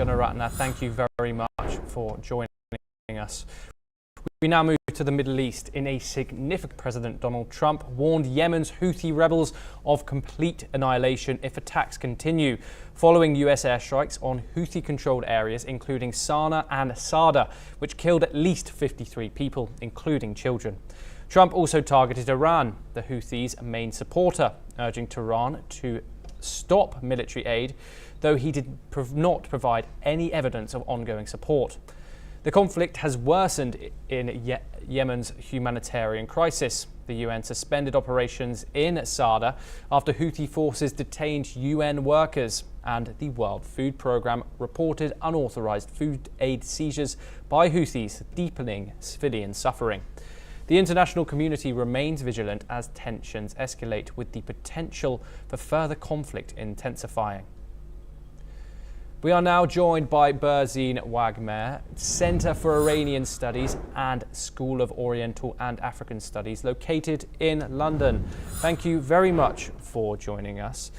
Gunaratna, thank you very much for joining us. We now move to the Middle East. In a significant, President Donald Trump warned Yemen's Houthi rebels of complete annihilation if attacks continue, following US airstrikes on Houthi-controlled areas, including Sanaa and Saada, which killed at least 53 people, including children. Trump also targeted Iran, the Houthis' main supporter, urging Tehran to stop military aid, though he did not provide any evidence of ongoing support. The conflict has worsened in Yemen's humanitarian crisis. The UN suspended operations in Saada after Houthi forces detained UN workers, and the World Food Programme reported unauthorized food aid seizures by Houthis, deepening civilian suffering. The international community remains vigilant as tensions escalate, with the potential for further conflict intensifying. We are now joined by Berzine Wagmer, Centre for Iranian Studies and School of Oriental and African Studies, located in London. Thank you very much for joining us.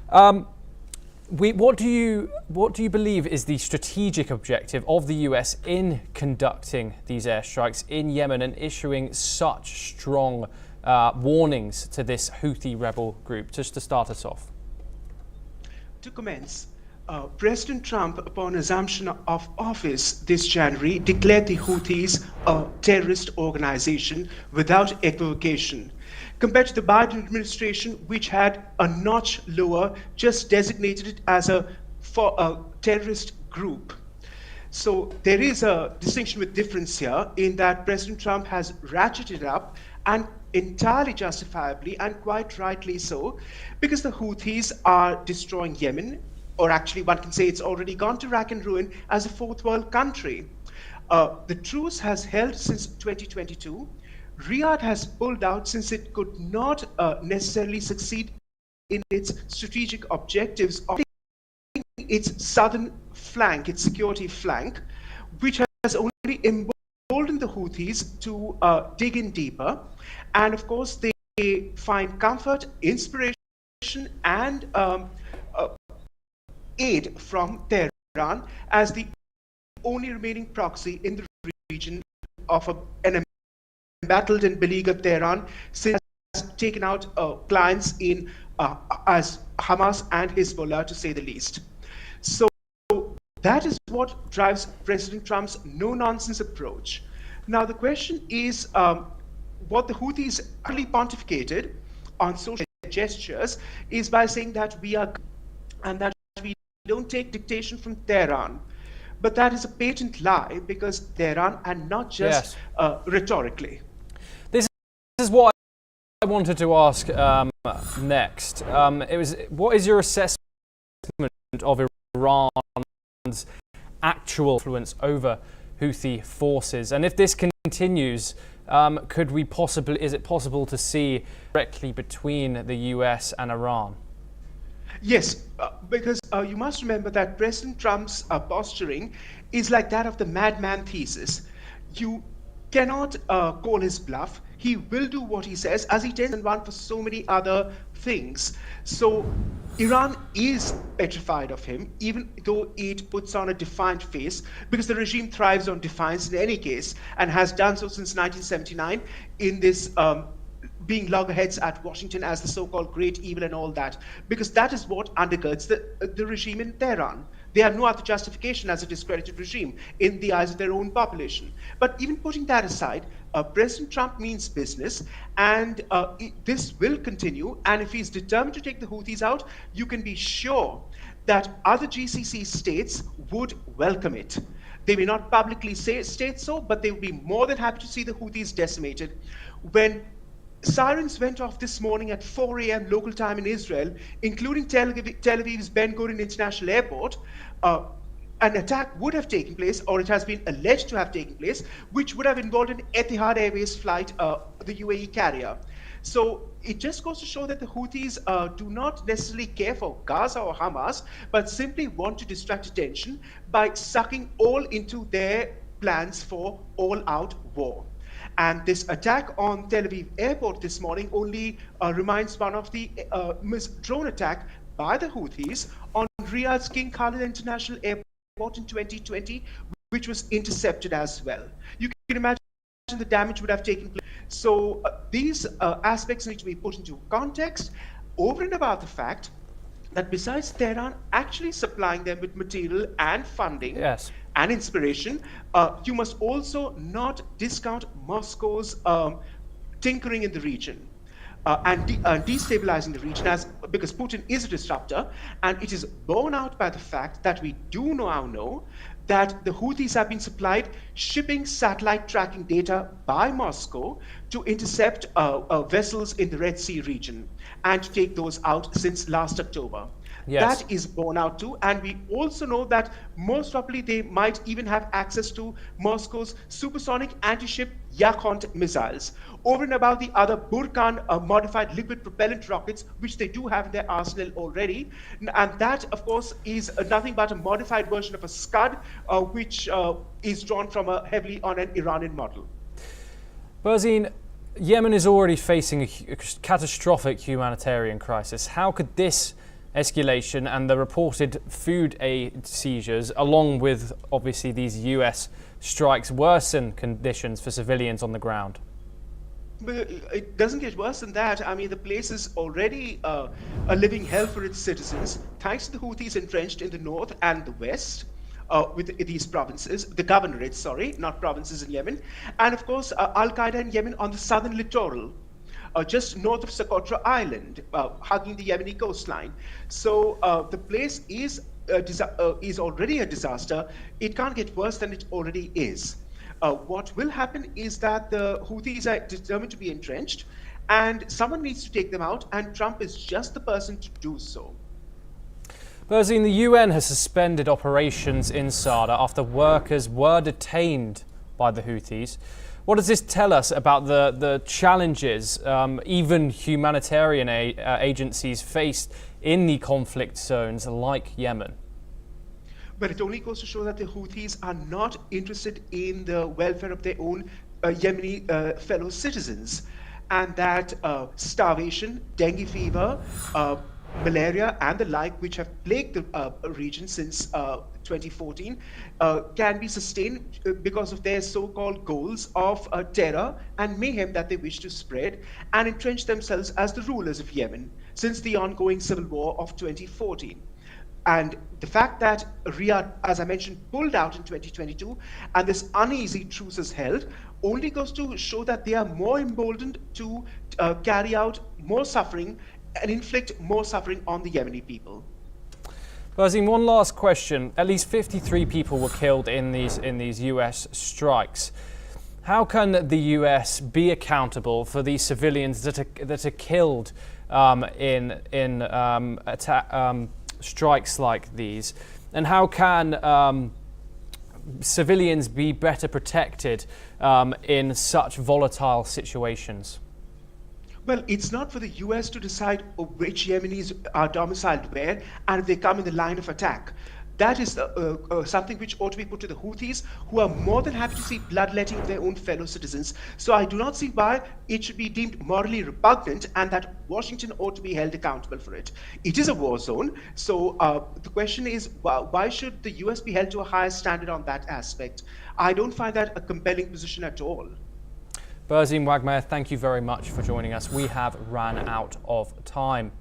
What do you believe is the strategic objective of the US in conducting these airstrikes in Yemen and issuing such strong warnings to this Houthi rebel group? Just to start us off. To commence, President Trump, upon assumption of office this January, declared the Houthis a terrorist organization without equivocation, compared to the Biden administration, which had a notch lower, just designated it as a terrorist group. So there is a distinction with difference here, in that President Trump has ratcheted up, and entirely justifiably and quite rightly so, because the Houthis are destroying Yemen, or actually one can say it's already gone to rack and ruin as a fourth world country. The truce has held since 2022. Riyadh has pulled out since it could not necessarily succeed in its strategic objectives of its southern flank, its security flank, which has only emboldened the Houthis to dig in deeper. And of course, they find comfort, inspiration, and aid from Tehran as the only remaining proxy in the region of an embattled and beleaguered Tehran, since it has taken out clients in as Hamas and Hezbollah, to say the least. So that is what drives President Trump's no-nonsense approach. Now the question is, what the Houthis really pontificated on social gestures is by saying that we are, and that we don't take dictation from Tehran. But that is a patent lie, because Tehran, and not just rhetorically. This is what I wanted to ask next. What is your assessment of Iran's actual influence over Houthi forces? And if this continues, is it possible to see directly between the US and Iran? Yes, because you must remember that President Trump's posturing is like that of the madman thesis. You cannot call his bluff. He will do what he says, as he tends to run for so many other things. So Iran is petrified of him, even though it puts on a defiant face, because the regime thrives on defiance in any case, and has done so since 1979 in this being loggerheads at Washington as the so-called great evil and all that, because that is what undergirds the regime in Tehran. They have no other justification as a discredited regime in the eyes of their own population. But even putting that aside, President Trump means business, and this will continue. And if he's determined to take the Houthis out, you can be sure that other GCC states would welcome it. They may not publicly state so, but they would be more than happy to see the Houthis decimated. When sirens went off this morning at 4 a.m. local time in Israel, including Tel Aviv's Ben Gurion International Airport, an attack would have taken place, or it has been alleged to have taken place, which would have involved an Etihad Airways flight, the UAE carrier. So it just goes to show that the Houthis do not necessarily care for Gaza or Hamas, but simply want to distract attention by sucking all into their plans for all-out war. And this attack on Tel Aviv airport this morning only reminds one of the drone attack by the Houthis on Riyadh's King Khalid International Airport airport in 2020, which was intercepted as well. You can imagine the damage would have taken place. So these aspects need to be put into context, over and above the fact that besides Tehran actually supplying them with material and funding and inspiration, you must also not discount Moscow's tinkering in the region. And destabilizing the region, because Putin is a disruptor, and it is borne out by the fact that we do now know that the Houthis have been supplied shipping satellite tracking data by Moscow to intercept vessels in the Red Sea region and to take those out since last October. That is borne out too, and we also know that most probably they might even have access to Moscow's supersonic anti-ship Yakhont missiles, over and above the other Burkan modified liquid propellant rockets, which they do have in their arsenal already. And that, of course, is nothing but a modified version of a Scud, which is drawn from heavily on an Iranian model. Berzine, Yemen is already facing a catastrophic humanitarian crisis. How could this escalation and the reported food aid seizures, along with obviously these US strikes, worsen conditions for civilians on the ground? But it doesn't get worse than that. I mean, the place is already a living hell for its citizens, thanks to the Houthis entrenched in the north and the west. With these provinces, the governorates, sorry, not provinces in Yemen, and of course Al-Qaeda in Yemen on the southern littoral, just north of Socotra Island, hugging the Yemeni coastline. So the place is already a disaster. It can't get worse than it already is. What will happen is that the Houthis are determined to be entrenched, and someone needs to take them out, and Trump is just the person to do so. Berzine, the UN has suspended operations in Saada after workers were detained by the Houthis. What does this tell us about the challenges even humanitarian agencies faced in the conflict zones like Yemen? But it only goes to show that the Houthis are not interested in the welfare of their own Yemeni fellow citizens, and that starvation, dengue fever, malaria and the like, which have plagued the region since 2014, can be sustained because of their so-called goals of terror and mayhem that they wish to spread and entrench themselves as the rulers of Yemen since the ongoing civil war of 2014. And the fact that Riyadh, as I mentioned, pulled out in 2022 and this uneasy truce is held only goes to show that they are more emboldened to carry out more suffering and inflict more suffering on the Yemeni people. Berzine, one last question. At least 53 people were killed in these US strikes. How can the US be accountable for these civilians that are killed in strikes like these? And how can civilians be better protected in such volatile situations? Well, it's not for the US to decide which Yemenis are domiciled where and if they come in the line of attack. That is something which ought to be put to the Houthis, who are more than happy to see bloodletting of their own fellow citizens. So I do not see why it should be deemed morally repugnant and that Washington ought to be held accountable for it. It is a war zone, so the question is, why should the US be held to a higher standard on that aspect? I don't find that a compelling position at all. Berzine Wagmeyer, thank you very much for joining us. We have run out of time.